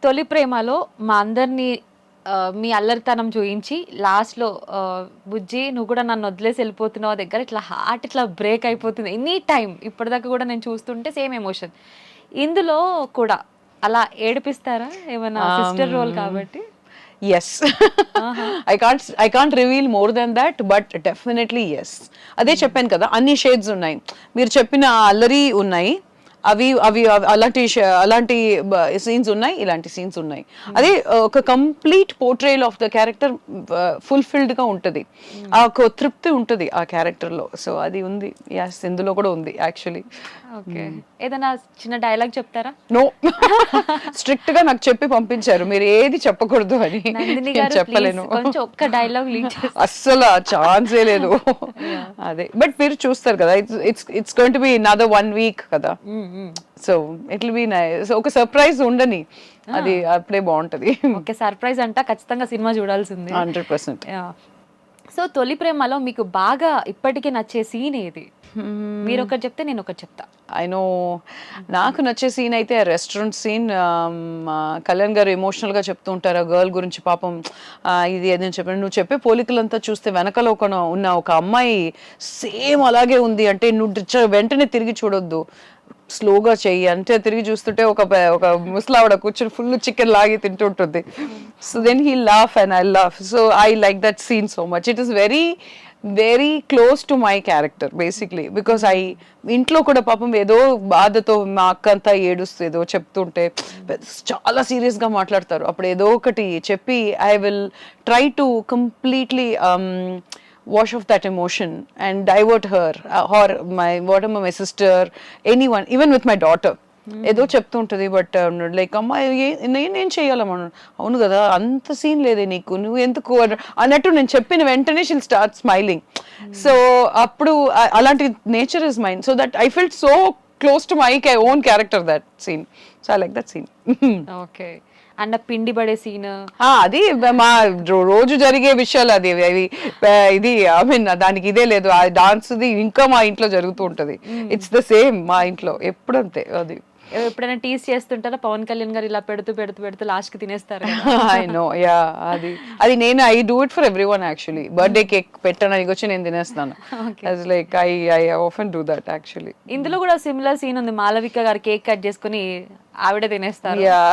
తొలి ప్రేమలో మా అందరినీ మీ అల్లరితనం చూయించి లాస్ట్‌లో బుజ్జి నువ్వు కూడా నన్ను వదిలేసి వెళ్ళిపోతున్నావు దగ్గర ఇట్లా హార్ట్ ఇట్లా బ్రేక్ అయిపోతుంది. ఎనీ టైమ్ ఇప్పటిదాకా కూడా నేను చూస్తుంటే సేమ్ ఎమోషన్. ఇందులో కూడా అలా ఏడిపిస్తారా? ఏమన్నా సిస్టర్ రోల్ కాబట్టి? Yes. I can't reveal more than that, but definitely yes. అదే చెప్పాను కదా, అన్ని షేడ్స్ ఉన్నాయి. మీరు చెప్పిన అల్లరి ఉన్నాయి, అవి అవి అలాంటి సీన్స్ ఉన్నాయి, ఇలాంటి సీన్స్ ఉన్నాయి. అదే ఒక complete portrayal of the character fulfilled గా ఉంటది. ఆ ఒక తృప్తి ఉంటది ఆ క్యారెక్టర్ లో. సో అది ఉంది. ఎస్, ఇందులో కూడా ఉంది యాక్చువల్లీ. ఓకే, ఏదైనా చిన్న డైలాగ్ చెప్తారా? నో, స్ట్రిక్ట్ గా నాకు చెప్పి పంపించారు మీరు ఏది చెప్పకూడదు అని. నందిని గారు చెప్పలేను, కొంచెం ఒక్క డైలాగ్ లీక్ చేసి. అస్సలు ఛాన్సే లేదు. అదే, బట్ మీరు చూస్తారు కదా, it's going to be another 1 week కదా. So it will be nice. ఒక సర్ప్రైజ్ ఉండని, అది అప్పుడే బాగుంటది. ఓకే, సర్ప్రైజ్ అంట, ఖచ్చితంగా సినిమా చూడాల్సింది 100%. సో తొలి ప్రేమలో మీకు బాగా ఇప్పటికీ నచ్చే సీన్ ఏది? మీరు ఒకటి చెప్తే నేను ఒకటి చెప్తా. ఐ నో, నాకు నచ్చే సీన్ అయితే రెస్టారెంట్ సీన్. కళ్యాణ్ గారు ఎమోషనల్ గా చెప్తూ ఉంటారు ఆ గర్ల్ గురించి. పాపం ఇది ఏదని చెప్పాను, నువ్వు చెప్పే పోలికలంతా చూస్తే వెనకాల ఉన్న ఒక అమ్మాయి సేమ్ అలాగే ఉంది అంటే నువ్వు వెంటనే తిరిగి చూడొద్దు, స్లోగా చెయ్యి అంటే తిరిగి చూస్తుంటే ఒక ముసలావిడ కూర్చొని ఫుల్ చికెన్ లాగి తింటుంటుంది. So then he laugh and I laugh. So I like that scene so much. It is very close to my character basically, because ఇంట్లో కూడా పాపం ఏదో బాధతో మా అక్క అంతా ఏడుస్తూ ఏదో చెప్తుంటే చాలా సీరియస్ గా మాట్లాడతారు. అప్పుడు ఏదో ఒకటి చెప్పి I will try to completely wash off that emotion and divert her or my sister, anyone, even with my daughter. ఏదో చెప్తుంటది, బట్ లైక్ అమ్మా నేనేం చెయ్యాలమ్మా, అవును కదా అంత సీన్ లేదే నీకు, నువ్వు ఎందుకు అన్నట్టు నేను చెప్పిన వెంటనే షిల్ స్టార్ట్ స్మైలింగ్. సో అప్పుడు అలాంటి nature is mind. So that I felt so close to my own character that scene. So I like that scene. Okay, and పిండి పడే సీన్ అది మా రోజు జరిగే విషయాలు. అది ఇది ఐ మీన్ దానికి ఇదే లేదు, ఆ డాన్స్ ఇంకా మా ఇంట్లో జరుగుతూ ఉంటది. ఇట్స్ ద సేమ్ మా ఇంట్లో ఎప్పుడు అంతే. అది ఎప్పుడైనా టీస్ చేస్తుంటారా? పవన్ కళ్యాణ్ గారు ఇలా పెడుతూ పెడుతూ పెడుతూ లాస్ట్ కి తినేస్తారు. ఐ నో, యా, అది నేను I do it for everyone actually. Birthday cake పెట్టడానికి వచ్చి నేను తినేస్తాను. Like I often do that actually. ఇందులో కూడా సిమిలర్ సీన్ ఉంది, మాలవిక గారు కేక్ కట్ చేసుకుని ఆవిడే తినేస్తారు. యా,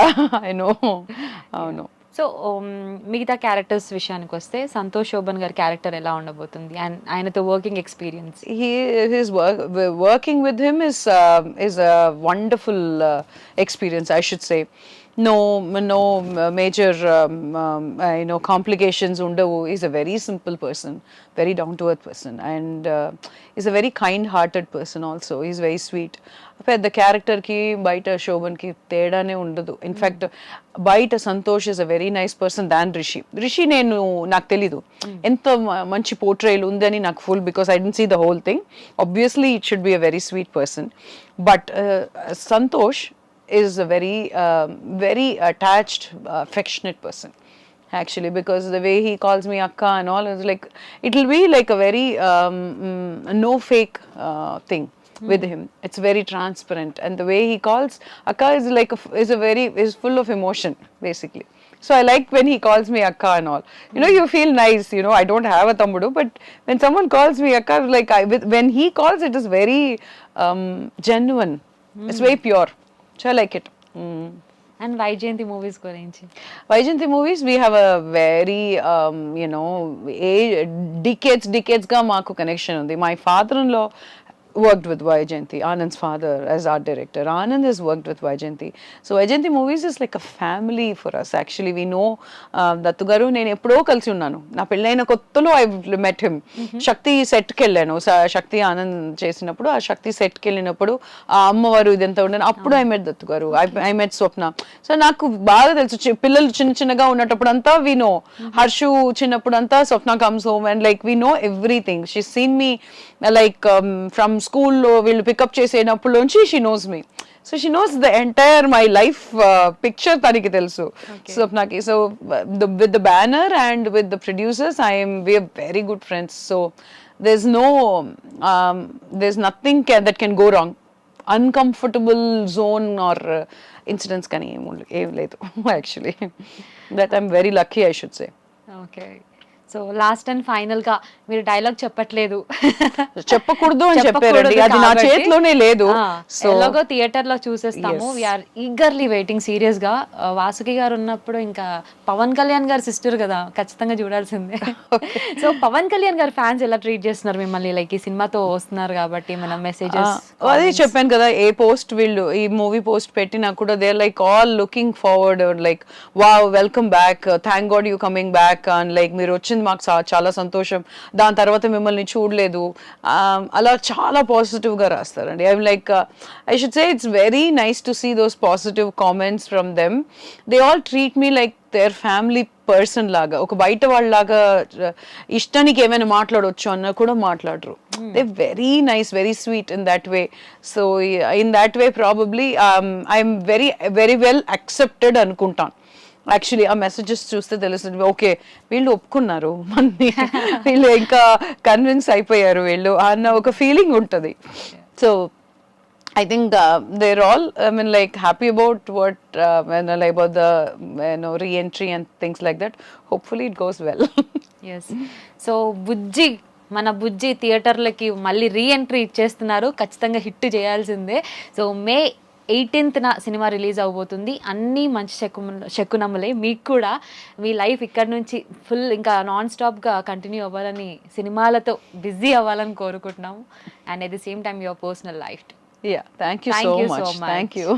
ఐ నో, అవును. సో మిగతా క్యారెక్టర్స్ విషయానికి వస్తే సంతోష్ శోభన్ గారి క్యారెక్టర్ ఎలా ఉండబోతుంది అండ్ ఆయనతో working experience? Working with him is a wonderful experience, I should say. No major complications undavu. He's a very simple person, very down to earth person, and he's a very kind hearted person also. He's very sweet. పెద్ద character కి బయట శోభన్ కి తేడానే ఉండదు. In fact బయట Santosh is a very nice person than Rishi నాకు తెలీదు ఎంత మంచి పోర్ట్రేల్ ఉందని నాకు full, because I didn't see the whole thing. Obviously it should be a very sweet person, but Santosh is a very attached, affectionate person actually, because the way he calls me akka and all is like, it will be like a very no fake thing with him. It's very transparent, and the way he calls akka is like is full of emotion basically. So I like when he calls me akka and all. You feel nice. I don't have a tammudu, but when someone calls me akka, like when he calls, it is very genuine. It's very pure. So I like it. And Vaijayanti movies gurinchi? Vaijayanti movies, we have a very decades ga maaku connection undi. My father-in-law worked with Vaijayanti, Anand's father, as art director. Anand has worked with Vaijayanti. So Vaijayanti movies is like a family for us. Actually, we know Dattu garu nenu eppudo kalisi unnanu. Na pellaina kottalo I met him. Shakti set ki ellanu. Shakti Anand chesinappudu, aa Shakti set ki ellinappudu aa ammavaru identa undanu. Appudu I met Dattu garu. I met Swapna. So naaku baga telusu pillalu chinna chinnaga unnatappudu anta we know. Harshu chinnappudu anta Swapna comes home and like we know everything. She's seen me like from school lo వీళ్ళు pickup చేసేటప్పుడులోంచి she knows me. So she knows the entire my life picture తనకి తెలుసు స్వప్నకి. So with the banner and with the producers we are very good friends. So there's nothing that can go wrong. Uncomfortable zone or incidents కానీ ఏం లేదు actually. That I'm very lucky I should say. Okay. So last and final గా మీరు dialogue చెప్పట్లేదు, చెప్పకూడదు అని చెప్పారండి, చెప్పకూడదు అది నా కాబట్టి, చేతిలోనే లేదు. సో ఎలాగో థియేటర్ లో చూసేస్తాము. వీఆర్ ఈగర్లీ వెయిటింగ్ సీరియస్ గా. వాసుకి గారు ఉన్నప్పుడు ఇంకా పవన్ కళ్యాణ్ గారి సిస్టర్ కదా, ఖచ్చితంగా చూడాల్సిందే. సో పవన్ కళ్యాణ్ గారి ఫ్యాన్స్ ఎలా ట్రీట్ చేస్తున్నారు మిమ్మల్ని, లైక్ ఈ సినిమాతో వస్తున్నారు కాబట్టి మన మెసేజెస్? అదే చెప్పాను కదా, ఏ పోస్ట్ వీళ్ళు ఈ మూవీ పోస్ట్ పెట్టినా కూడా they like all looking forward, like wow welcome back, thank God you coming back and like మీరు వచ్చింది మాకు చాలా సంతోషం, దాని తర్వాత మిమ్మల్ని చూడలేదు, అలా చాలా పాజిటివ్ గా రాస్తారండి. I'm like I should say it's very nice to see those positive comments from them. They all treat me like their family person లాగా, ఒక బయట వాళ్ళలాగా ఇష్టానికి ఏమైనా మాట్లాడవచ్చు అన్న కూడా మాట్లాడరు. They very nice, very sweet in that way. So in that way probably I'm very very well accepted అనుకుంటాను. యాక్చువల్లీ ఆ మెసేజెస్ చూస్తే తెలుస్తుంది, ఓకే వీళ్ళు ఒప్పుకున్నారు మనని, వీళ్ళు ఇంకా కన్విన్స్ అయిపోయారు వీళ్ళు అన్న ఒక ఫీలింగ్ ఉంటుంది. So I think they're all, I mean, like happy about what, like about the re-entry and things like that. Hopefully it goes well. Yes. So Bujji, మన బుజ్జి థియేటర్లకి మళ్ళీ రీఎంట్రీ ఇచ్చేస్తున్నారు, ఖచ్చితంగా హిట్ చేయాల్సిందే. So May 18th cinema release అవబోతుంది. అన్నీ మంచి శకునములే. మీకు కూడా మీ లైఫ్ ఇక్కడ నుంచి ఫుల్ ఇంకా నాన్ స్టాప్గా కంటిన్యూ అవ్వాలని, సినిమాలతో బిజీ అవ్వాలని కోరుకుంటున్నాము. And at the same time your personal life. Yeah, thank you so much. Thank you.